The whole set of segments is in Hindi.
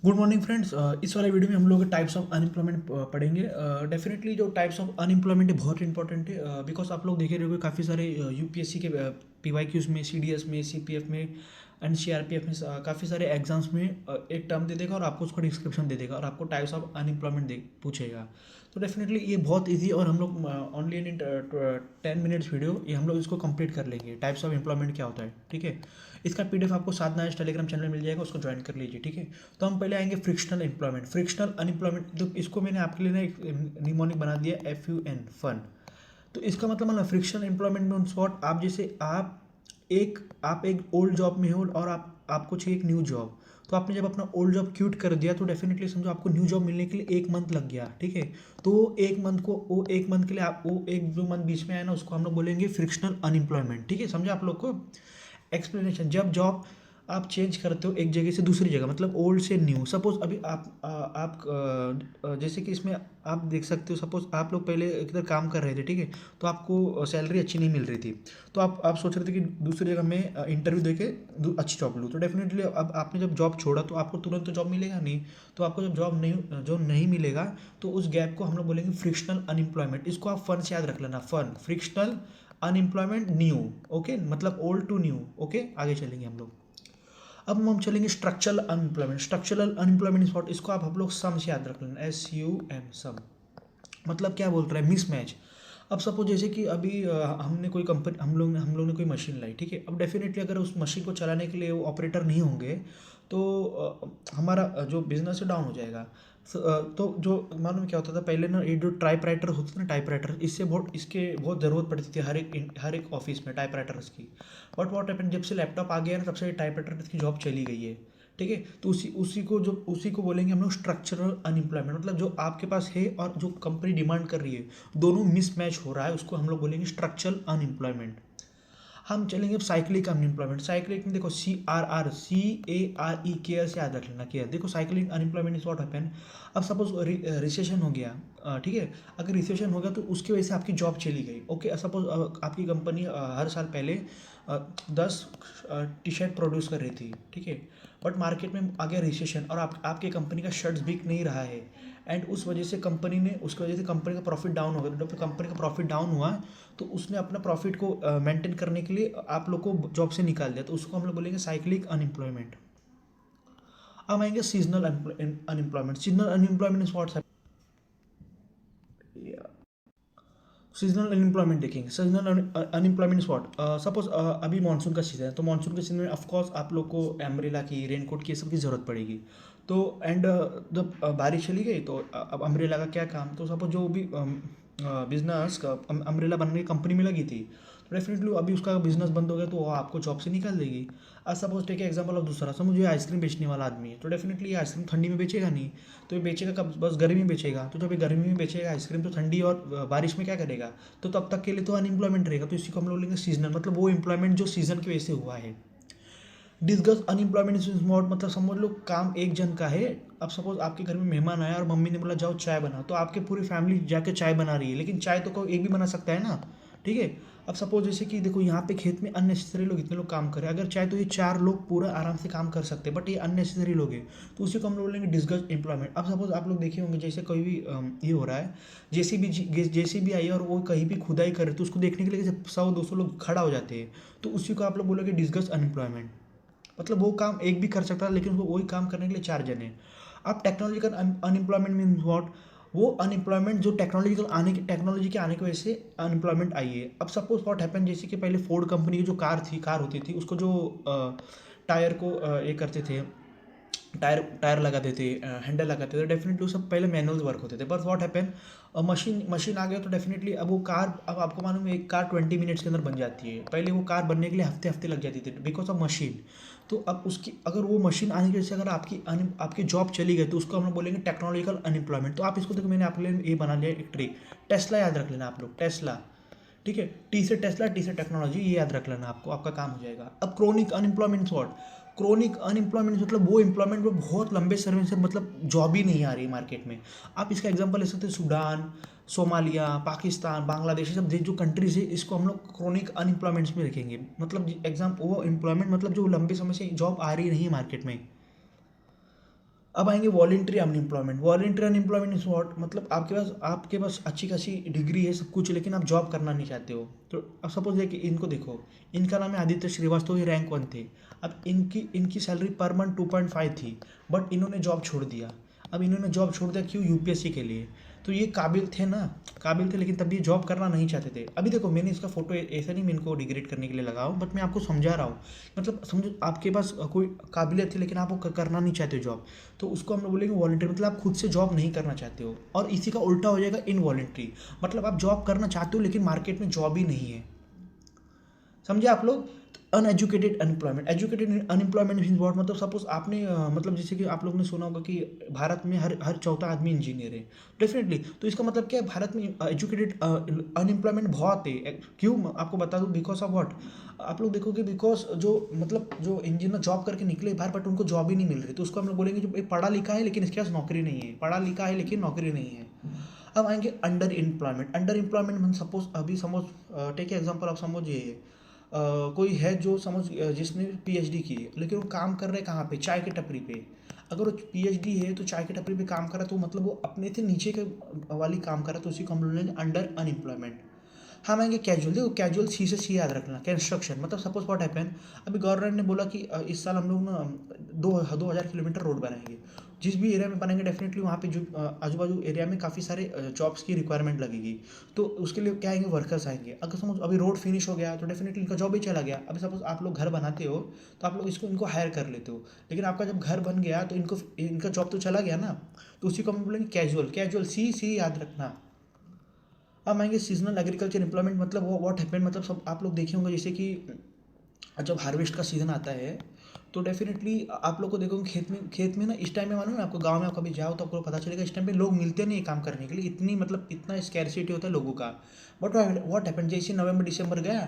Good morning friends. इस वाले वीडियो में हम लोग टाइप्स ऑफ अनएम्प्लॉयमेंट पढ़ेंगे। डेफिनेटली जो टाइप्स ऑफ अनएम्प्लॉयमेंट है बहुत इंपॉर्टेंट है, बिकॉज आप लोग देखे रहोगे काफ़ी सारे यूपीएससी के पीवाईक्यूज में, सीडीएस में, सीपीएफ में एंड सीआरपीएफ में काफ़ी सारे एग्जाम्स में एक टर्म दे देगा और आपको उसका डिस्क्रिप्शन दे देगा और आपको टाइप्स ऑफ अनएम्प्लॉयमेंट दे पूछेगा। तो डेफिनेटली ये बहुत इजी और हम लोग ऑनली इन 10 मिनट्स वीडियो ये हम लोग इसको कंप्लीट कर लेंगे। टाइप्स ऑफ एम्प्लॉयमेंट क्या होता है, ठीक है। इसका पीडीएफ आपको साधना टेलीग्राम चैनल मिल जाएगा, उसको ज्वाइन कर लीजिए, ठीक है। तो हम पहले आएंगे फ्रिक्शनल एम्प्लॉयमेंट। फ्रिक्शनल अनएम्प्लॉयमेंट तो इसको मैंने आपके लिए ना एक निमोनिक बना दिया, FUN फन। तो इसका मतलब फ्रिक्शनल एम्प्लॉयमेंट में शॉर्ट आप जैसे आप एक ओल्ड जॉब में हो और आपको चाहिए एक न्यू जॉब। तो आपने जब अपना ओल्ड जॉब क्यूट कर दिया तो डेफिनेटली समझो आपको न्यू जॉब मिलने के लिए 1 मंथ लग गया, ठीक है। तो वो एक मंथ के लिए आप वो एक जो मंथ बीच में आया ना उसको हम लोग बोलेंगे फ्रिक्शनल अनएम्प्लॉयमेंट, ठीक है। समझा आप लोग को। एक्सप्लेनेशन, जब जॉब आप चेंज करते हो एक जगह से दूसरी जगह, मतलब ओल्ड से न्यू। सपोज अभी जैसे कि इसमें आप देख सकते हो, सपोज आप लोग पहले इधर काम कर रहे थे, ठीक है। तो आपको सैलरी अच्छी नहीं मिल रही थी। तो आप सोच रहे थे कि दूसरी जगह में इंटरव्यू देके अच्छी जॉब लूँ। तो डेफिनेटली अब आपने जब जॉब छोड़ा तो आपको तुरंत तो जॉब मिलेगा नहीं। तो आपको जब जॉब नहीं मिलेगा तो उस गैप को हम लोग बोलेंगे फ्रिक्शनल अनएम्प्लॉयमेंट। इसको आप फन से याद रख लेना, fun frictional unemployment new. Okay, मतलब ओल्ड टू न्यू। ओके, आगे चलेंगे हम लोग। अब हम चलेंगे structural unemployment. Structural unemployment is what, इसको आप लोग सम से याद रख लेना, SUM सम। मतलब क्या बोल रहा है, मिसमैच। अब सपोज जैसे कि अभी हमने कोई कंपनी हम लोग ने कोई मशीन लाई, ठीक है। अब डेफिनेटली अगर उस मशीन को चलाने के लिए वो ऑपरेटर नहीं होंगे तो हमारा जो बिजनेस है डाउन हो जाएगा। तो जो मालूम क्या होता था पहले ना, ये जो टाइपराइटर होता था ना, टाइपराइटर इसके बहुत ज़रूरत पड़ती थी हर एक ऑफिस में टाइपराइटर्स की। बट वॉट हैपन, जब से लैपटॉप आ गया ना तब से टाइपराइटर की जॉब चली गई है, ठीक है। तो उसी को बोलेंगे हम लोग स्ट्रक्चरल अनएम्प्लॉयमेंट। मतलब जो आपके पास है और जो कंपनी डिमांड कर रही है दोनों मिसमैच हो रहा है, उसको हम लोग बोलेंगे स्ट्रक्चरल अनएम्प्लॉयमेंट। हम चलेंगे अब साइक्लिक अनएम्प्लॉयमेंट। साइक्लिक में देखो, CRR केयर से याद रख लेना, केयर। देखो cyclic unemployment is what happen. अब सपोज रिसेशन हो गया, ठीक है। अगर रिसेशन हो गया तो उसकी वजह से आपकी जॉब चली गई। ओके, सपोज आपकी कंपनी हर साल पहले 10 टी-शर्ट प्रोड्यूस कर रही थी, ठीक है। बट मार्केट में आ गया रिसेशन और आपके कंपनी का शर्ट्स बिक नहीं रहा है। एंड उसकी वजह से कंपनी का प्रॉफिट डाउन हो गया। तो जब कंपनी का प्रॉफिट डाउन हुआ तो उसने अपना प्रॉफिट को मेंटेन करने के लिए आप लोग को जॉब से निकाल दिया। तो उसको हम लोग बोलेंगे साइक्लिक अनएम्प्लॉयमेंट। अब आएंगे seasonal unemployment. Seasonal unemployment is what's. Seasonal unemployment देखेंगे। Seasonal unemployment is what, suppose अभी मानसून का सीजन है तो मानसून के सीजन में ऑफकोर्स आप लोग को एम्ब्रेला की, रेनकोट की, ये सब की ज़रूरत पड़ेगी। तो एंड जब बारिश चली गई तो अब अम्ब्रेला का क्या काम। तो सपोज जो भी बिजनेस का अम्ब्रेला बनने की कंपनी में लगी थी तो डेफिनेटली अभी उसका बिजनेस बंद हो गया तो वो आपको जॉब से निकाल देगी। आज सपोज टेक एग्जाम्पल ऑफ दूसरा, समझो ये आइसक्रीम बेचने वाला आदमी है तो डेफिनेटली ये आइसक्रीम ठंडी में बेचेगा नहीं। तो ये बेचेगा कब, बस गर्मी में बेचेगा। तो जब ये गर्मी में बेचेगा आइसक्रीम तो ठंडी और बारिश में क्या करेगा, तो तब तक के लिए तो अनएम्प्लॉयमेंट रहेगा। तो इसी को हम लोग लेंगे सीजनल, मतलब वो एम्प्लॉयमेंट जो सीजन की वजह से हुआ है। डिस्कस अनएम्प्लॉयमेंट इज स्मॉट, मतलब समझ लो काम एक जन का है। अब सपोज आपके घर में मेहमान आया और मम्मी ने बोला जाओ चाय बना, तो आपकी पूरी फैमिली जाके चाय बना रही है, लेकिन चाय तो कोई एक भी बना सकता है ना, ठीक है। अब सपोज जैसे कि देखो यहाँ पे खेत में अननेसेसरी लोग इतने लोग काम कर रहे हैं, अगर चाहे तो ये 4 लोग पूरा आराम से काम कर सकते हैं, बट ये अननेसेसरी लोग हैं। तो उसी को हम लोग बोलेंगे डिस्कस एम्प्लॉयमेंट। अब सपोज आप लोग देखे होंगे जैसे कोई भी ये हो रहा है, जेसीबी आई है और वो कहीं भी खुदाई कर रहे हैं, तो उसको देखने के लिए 100-200 लोग खड़ा हो जाते हैं। तो उसी को आप लोग बोलोगे डिस्कस अनएम्प्लॉयमेंट। मतलब वो काम एक भी कर सकता है लेकिन उसको वही काम करने के लिए 4 जने। अब टेक्नोलॉजिकल अनएम्प्लॉयमेंट मीन्स व्हाट, वो अनएम्प्लॉयमेंट जो टेक्नोलॉजी के आने की वजह से अनएम्प्लॉयमेंट आई है। अब सपोज व्हाट हैपन, जैसे कि पहले फोर्ड कंपनी की जो कार होती थी उसको जो टायर को ये करते थे, टायर टायर लगाते थे, हैंडल लगाते थे, डेफिनेटली वो सब पहले मैनुअल वर्क होते थे। बट व्हाट हैपन, मशीन आ गया तो डेफिनेटली अब वो कार, अब आपको मालूम है एक कार 20 मिनट्स के अंदर बन जाती है। पहले वो कार बनने के लिए हफ्ते हफ्ते लग जाती थी बिकॉज ऑफ मशीन। तो अब उसकी अगर वो मशीन आने की वजह से अगर आपकी जॉब चली गई तो उसको हम लोग बोलेंगे टेक्नोलॉजिकल अनएम्प्लॉयमेंट। तो आप इसको देखो, मैंने आपके लिए ये बना लिया एक ट्रिक, टेस्ला याद रख लेना आप लोग, टेस्ला, ठीक है। टी से टेस्ला, टी से टेक्नोलॉजी, ये याद रख लेना आपको, आपका काम हो जाएगा। अब chronic unemployment what, chronic unemployment मतलब वो एम्प्लॉयमेंट में बहुत लंबे समय से मतलब जॉब ही नहीं आ रही मार्केट में। आप इसका एग्जांपल ले सकते हैं सूडान, सोमालिया, पाकिस्तान, बांग्लादेश, ये सब जो कंट्रीज है इसको हम लोग क्रोनिक अनएम्प्लॉयमेंट्स में रखेंगे। मतलब वो एम्प्लॉयमेंट मतलब जो लंबे समय से जॉब आ रही नहीं है मार्केट में। अब आएंगे voluntary unemployment. Voluntary unemployment is what, मतलब आपके पास अच्छी खासी डिग्री है सब कुछ, लेकिन आप जॉब करना नहीं चाहते हो। तो अब सपोज देखिए इनको देखो, इनका नाम है आदित्य श्रीवास्तव, ये रैंक 1 थे। अब इनकी सैलरी पर मंथ 2.5 थी, बट इन्होंने जॉब छोड़ दिया। अब इन्होंने जॉब छोड़ दिया क्यों? यूपीएससी के लिए। तो ये काबिल थे ना, काबिल थे, लेकिन तब भी जॉब करना नहीं चाहते थे। अभी देखो मैंने इसका फोटो ऐसा नहीं मैं इनको डिग्रेड करने के लिए लगाऊं, बट मैं आपको समझा रहा हूँ। मतलब समझो आपके पास कोई काबिलियत थी, लेकिन आप वो करना नहीं चाहते हो जॉब, तो उसको हम लोग बोलेंगे वॉलंटरी, मतलब आप खुद से जॉब नहीं करना चाहते हो। और इसी का उल्टा हो जाएगा इनवॉलंटरी, मतलब आप जॉब करना चाहते हो लेकिन मार्केट में जॉब ही नहीं है। समझे आप लोग? Uneducated unemployment, educated unemployment means what, मतलब सपोज आपने मतलब जैसे कि आप लोग ने सुना होगा कि भारत में हर हर चौथा आदमी इंजीनियर है डेफिनेटली। तो इसका मतलब क्या है? भारत में एजुकेटेड अनएम्प्लॉयमेंट बहुत है। क्यों? आपको बता दूं, बिकॉज ऑफ व्हाट। आप लोग देखोगे बिकॉज जो मतलब जो इंजीनियर जॉब करके निकले बाहर, बट उनको जॉब ही नहीं मिल रही, तो उसको हम लोग बोलेंगे जो पढ़ा लिखा है लेकिन इसके पास नौकरी नहीं है, पढ़ा लिखा है लेकिन नौकरी नहीं है। अब आएंगे अंडर एम्प्लॉयमेंट। अंडर एम्प्लॉयमेंट मतलब सपोज अभी समझ, टेक एग्जाम्पल, आप समझिए कोई है जो समझ जिसने पीएचडी की है, लेकिन वो काम कर रहे हैं कहाँ पे? चाय के टपरी पे। अगर वो पीएचडी है तो चाय के टपरी पे काम कर रहा है, तो मतलब वो अपने से नीचे के वाली काम कर रहा है, तो उसी को हम लोग लेंगे अंडर अनएम्प्लॉयमेंट। हम आएंगे कैजुअल। देखो कैजुअल सी से सी याद रखना, कंस्ट्रक्शन, मतलब सपोज व्हाट हैपन, अभी गवर्नमेंट ने बोला कि इस साल हम लोग ना 2,000 किलोमीटर रोड बनाएंगे। जिस भी एरिया में बनाएंगे डेफिनेटली वहाँ पे जो आजू बाजू एरिया में काफ़ी सारे जॉब्स की रिक्वायरमेंट लगेगी। तो उसके लिए क्या आएंगे? वर्कर्स आएंगे। अगर सपोज अभी रोड फिनिश हो गया तो डेफिनेटली इनका जॉब ही चला गया। अभी सपोज आप लोग घर बनाते हो तो आप लोग इनको हायर कर लेते हो, लेकिन आपका जब घर बन गया तो इनका जॉब तो चला गया ना। तो उसी को हम बोलेंगे कैजुअल। कैजुअल सी सी याद रखना। अब आएंगे सीजनल एग्रीकल्चर एम्प्लॉयमेंट, मतलब वो व्हाट हैपन, मतलब सब आप लोग देखे होंगे जैसे कि जब हार्वेस्ट का सीज़न आता है तो डेफिनेटली आप लोग को देखोगे खेत में ना, इस टाइम में मालूम है आपको, गांव में आप कभी जाओ तो आपको पता चलेगा इस टाइम पे लोग मिलते नहीं है काम करने के लिए, इतनी मतलब इतना स्कैरसिटी होता है लोगों का। बट व्हाट हैपन, जैसे नवंबर दिसंबर गया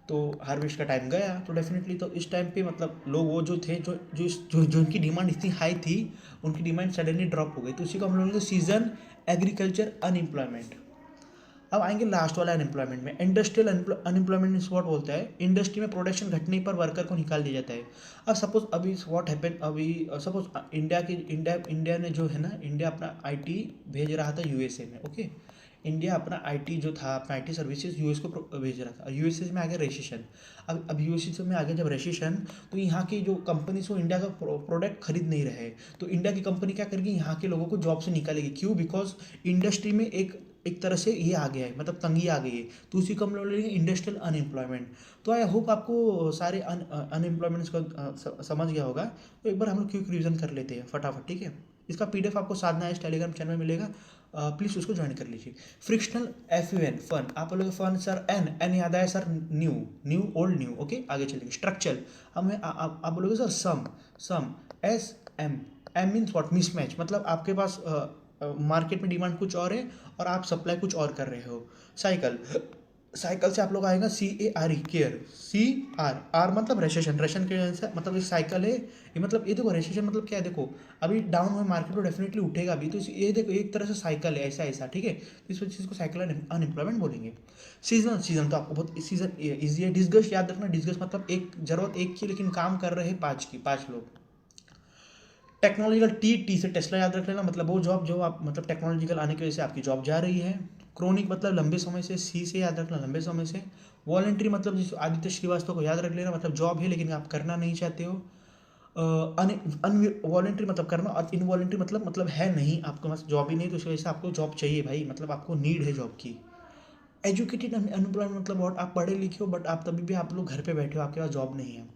तो हार्वेस्ट का टाइम गया, तो डेफिनेटली तो इस टाइम पे मतलब लोग वो जो थे जो उनकी डिमांड इतनी हाई थी, उनकी डिमांड सडनली ड्रॉप हो गई। तो उसी को हम लोग सीजन एग्रीकल्चर अनएम्प्लॉयमेंट। अब आएंगे लास्ट वाला अनएम्प्लॉयमेंट में, इंडस्ट्रियल अनएम्प्लॉयमेंट इस व्हाट बोलता है, इंडस्ट्री में प्रोडक्शन घटने पर वर्कर को निकाल दिया जाता है। अब सपोज अभी व्हाट हैपन, अभी सपोज इंडिया ने जो है ना, इंडिया अपना आईटी भेज रहा था यूएसए में। ओके, इंडिया अपना आईटी जो था, अपना आईटी सर्विसेज यूएस को भेज रहा था। यूएसए में आ गया रेसिशन। अब यूएसए में आ गया जब रेसिशन, तो यहाँ की जो कंपनीज वो इंडिया का प्रोडक्ट खरीद नहीं रहे, तो इंडिया की कंपनी क्या करेगी? यहाँ के लोगों को जॉब से निकालेगी। क्यों? बिकॉज इंडस्ट्री में एक तरह से ये आ गया है, मतलब तंगी आ गई है। तो उसी को हम लोग लेंगे इंडस्ट्रियल अनएम्प्लॉयमेंट। तो आई होप आपको सारे अनएम्प्लॉयमेंट्स का समझ गया होगा। तो एक बार हम लोग क्विक रिवीजन कर लेते हैं फटाफट, ठीक है? इसका पीडीएफ आपको साधना इस टेलीग्राम चैनल में मिलेगा, प्लीज़ उसको ज्वाइन कर लीजिए। फ्रिक्शनल FUN फन, आप बोलोगे फन सर, एन एन याद आया sir, new new old new. Okay, आगे चलेंगे। स्ट्रक्चर, हमें आप बोलोगे sir some SM, M means what? Mismatch, मतलब आपके पास मार्केट में डिमांड कुछ और है और आप सप्लाई कुछ और कर रहे हो। साइकिल, साइकिल से आप लोग आएगा CARE, केयर। CR मतलब रेसेशन, रेशन के वजह से मतलब इस साइकिल है ये, मतलब ये देखो रेसेशन मतलब क्या है, देखो अभी डाउन हुआ मार्केट तो डेफिनेटली उठेगा भी, तो ये देखो एक तरह से साइकिल है, ऐसा ऐसा, ठीक है? तो इस वजह से इसको साइकिल अनएम्प्लॉयमेंट बोलेंगे। सीजन, सीजन तो आपको बहुत सीजन ईजी है। डिस्गस्ट याद रखना, डिस्गस्ट मतलब एक जरूरत एक की लेकिन काम कर रहे हैं पाँच लोग। टेक्नोलॉजिकल, टी से टेस्ला याद रख लेना, मतलब वो जॉब जो आप मतलब टेक्नोलॉजिकल आने की वजह से आपकी जॉब जा रही है। क्रोनिक मतलब लंबे समय से, सी से याद रखना लंबे समय से। वॉलेंट्री मतलब जिस आदित्य श्रीवास्तव को याद रख लेना, मतलब जॉब है लेकिन आप करना नहीं चाहते हो। वॉलेंट्री मतलब करना, और इनवॉलेंट्री मतलब है नहीं, आपके पास जॉब ही नहीं, तो इस वजह से आपको जॉब चाहिए भाई, मतलब आपको नीड है जॉब की। एजुकेटेड अनएम्प्लॉयमेंट मतलब बहुत, आप पढ़े लिखे हो बट आप तभी भी आप लोग घर पे बैठे हो, आपके पास जॉब नहीं है।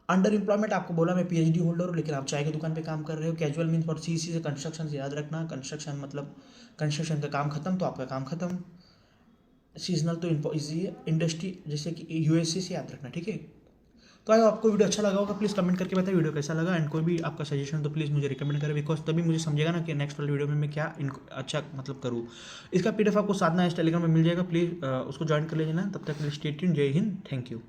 अंडर एम्प्लॉयमेंट, आपको बोला मैं PhD होल्डर हूँ लेकिन आप चाय की दुकान पे काम कर रहे हो। कैजुअल मीन्स और सी से कंस्ट्रक्शन से याद रखना, कंस्ट्रक्शन मतलब कंस्ट्रक्शन का काम खत्म तो आपका काम खत्म। सीजनल तो ईजी है। इंडस्ट्री जैसे कि USA से याद रखना, ठीक है? तो आयो आपको वीडियो अच्छा लगा होगा, प्लीज़ कमेंट करके बताइए वीडियो कैसा लगा, एंड कोई भी आपका सजेशन तो प्लीज़ मुझे रिकमेंड करें, बिकॉज तभी मुझे समझेगा ना कि नेक्स्ट वाली वीडियो में मैं क्या इनको अच्छा मतलब करूँ। इसका PDF आपको साधना इस टेलीग्राम में मिल जाएगा, प्लीज़ उसको ज्वाइन कर लीजिए ना। तब तक स्टे ट्यून्ड, जय हिंद, थैंक यू।